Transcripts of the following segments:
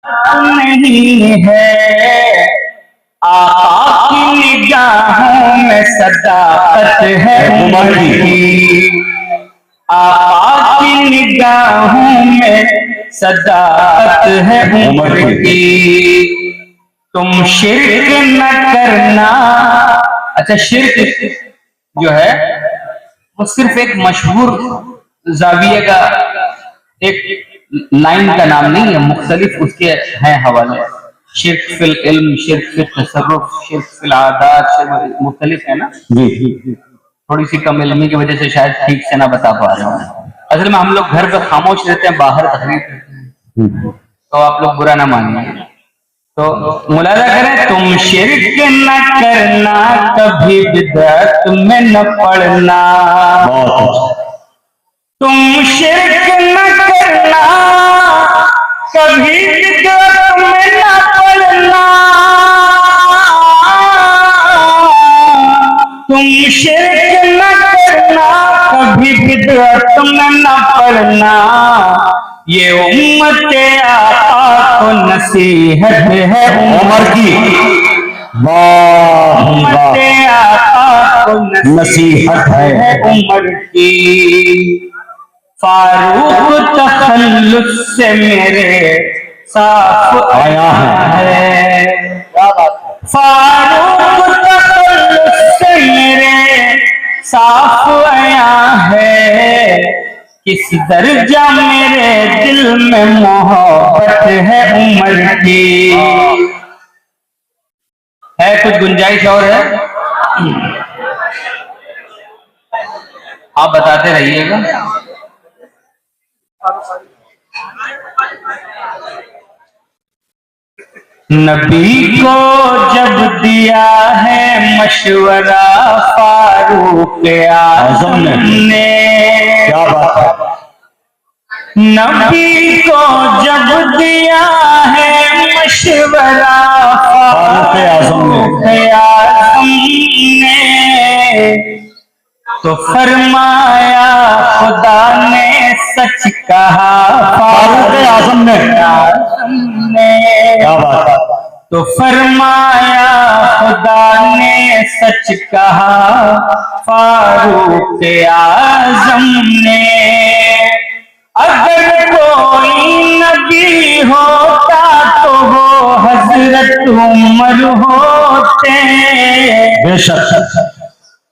नहीं है, आका की निगाहों में सदाकत है उमर की, आका की निगाहों में सदाकत है उमर की। तुम शिर्क न करना। अच्छा, शिर्क जो है वो सिर्फ एक मशहूर जाविये का एक लाइन का नाम नहीं है, मुख्तलिफ उसके हैं हवाले। शिर्क फिल इल्म, शिर्क फिल तसर्रुफ, शिर्क फिल आदात, मुख्तलिफ है ना जी। थोड़ी सी कम इल्मी की वजह से शायद ठीक से ना बता पा रहे हैं। असल में हम लोग घर पे खामोश रहते हैं, बाहर तकरीर करते हैं, तो आप लोग बुरा ना मानिए। तो मुलाजा करें, तुम शिर्क न करना, कभी बिदअत में न पड़ना। तुम शिर्क न करना, कभी बिदअत में न पड़ना। तुम शिर्क न करना, कभी बिदअत में न पड़ना। ये उम्मते आका को नसीहत है उमर की, उम्मते आका को नसीहत है उमर की। फारूक तखल्लुस से मेरे साफ आया है, फारूक तखल्लुस से मेरे साफ आया है। किस दर्जा मेरे दिल में मोहब्बत है उमर की। है कुछ गुंजाइश और है? आप बताते रहिएगा। नबी को जब दिया है मशवरा फारूक आज़म ने, क्या बात है। नबी को जब दिया है मशवरा फारूक आज़म ने, तो फरमाया खुदा ने सच कहा फारूक आज़म ने। तो फरमाया खुदा ने सच कहा फारूक आज़म ने। अगर कोई नबी होता तो वो हजरत उमर होते, बेशक।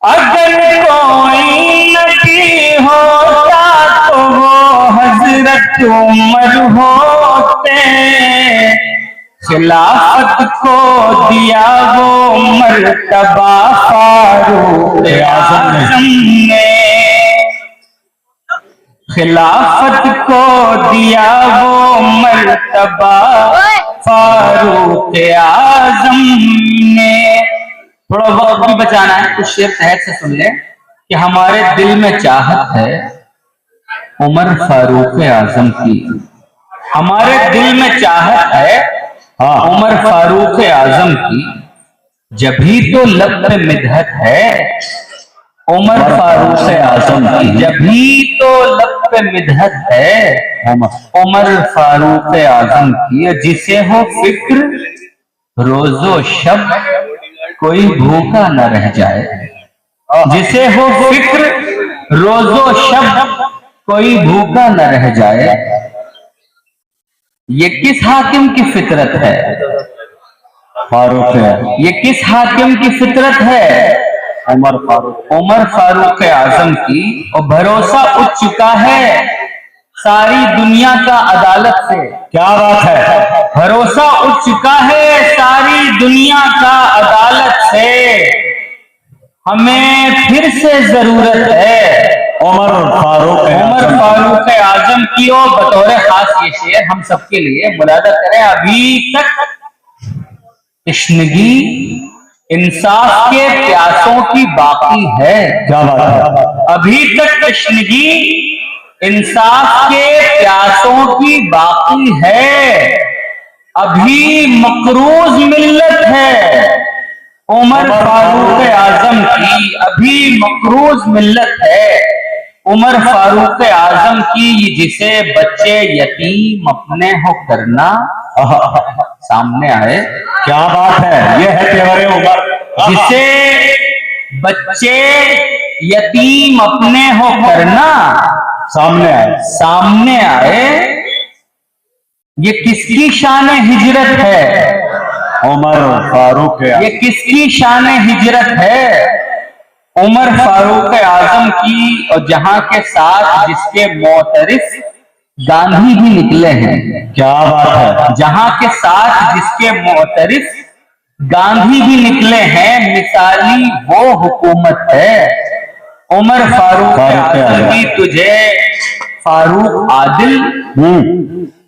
अगर कोई नबी होता तो वो हजरत उमर होते। खिलाफत को दिया वो मर्तबा फारूक आज़म ने, खिलाफत को दिया वो मर्तबा फारूक आज़म ने। थोड़ा वक्त भी बचाना है, कुछ शेर तहत से सुन ले कि हमारे दिल में चाहत है उमर फारूक आज़म की, हमारे दिल में चाहत है उमर फारूक आज़म की। जभी तो लब पे मिदहत है उमर फारूक आज़म की, जभी तो लब पे मिदहत है उमर फारूक आज़म की। जिसे हो फिक्र रोजो शब कोई भूखा न रह जाए, जिसे हो फिक्र रोजो शब कोई भूखा न रह जाए। ये किस हाकिम की फितरत है फारूक है, ये किस हाकिम की फितरत है उमर फारूक आज़म की। और भरोसा उठ चुका है सारी दुनिया का अदालत से, क्या बात है। भरोसा उठ चुका है सारी दुनिया का अदालत से। हमें फिर से जरूरत है उमर फारूक आज़म की। और बतौर खास ये शेर हम सबके लिए मुलादा करें। अभी तक तशनगी इंसाफ के प्यासों की बाकी है, क्या बात है। अभी तक तशनगी इंसाफ के प्यासों की बाकी है। अभी मकरूज मिल्लत है उमर फारूक आज़म की, अभी मकरूज मिल्लत है उमर फारूक आजम की, जिसे बच्चे यतीम अपने हो करना सामने आए। क्या बात है, ये है तेवरे उमर। जिसे बच्चे यतीम अपने हो करना सामने आए। ये किसकी शान हिजरत है? उमर फारूक। ये किसकी शान हिजरत है? उमर फारूक आजम की, और जहां के साथ जिसके मोतरिफ गांधी भी निकले हैं। क्या बात है, जहां के साथ जिसके मोतरिफ गांधी भी निकले हैं, मिसाली वो हुकूमत है उमर फारूक आजम की। तुझे फारूक आदिल,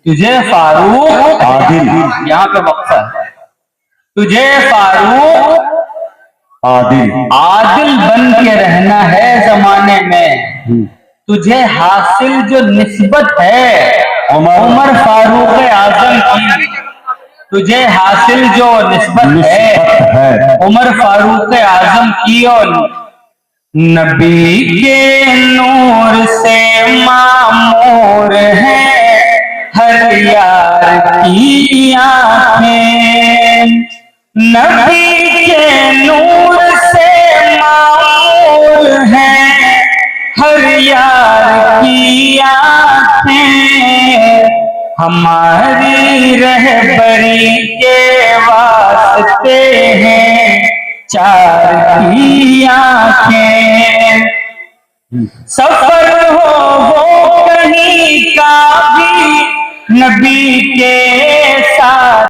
तुझे फारूक आदिल, यहाँ पे वक्फा है, तुझे फारूक आदिल बन के रहना है जमाने में। तुझे हासिल जो निस्बत है उमर फारूक आजम की, तुझे हासिल जो निस्बत है उमर फारूक आजम की, और नबी के नूर से मामूर है हर यार की आंखें। नबी के नूर से मामूर है हर यार की आंखें। हमारी रहबरी के वास्ते हैं चार की आंखें। सफर हो वो कहीं का भी नबी के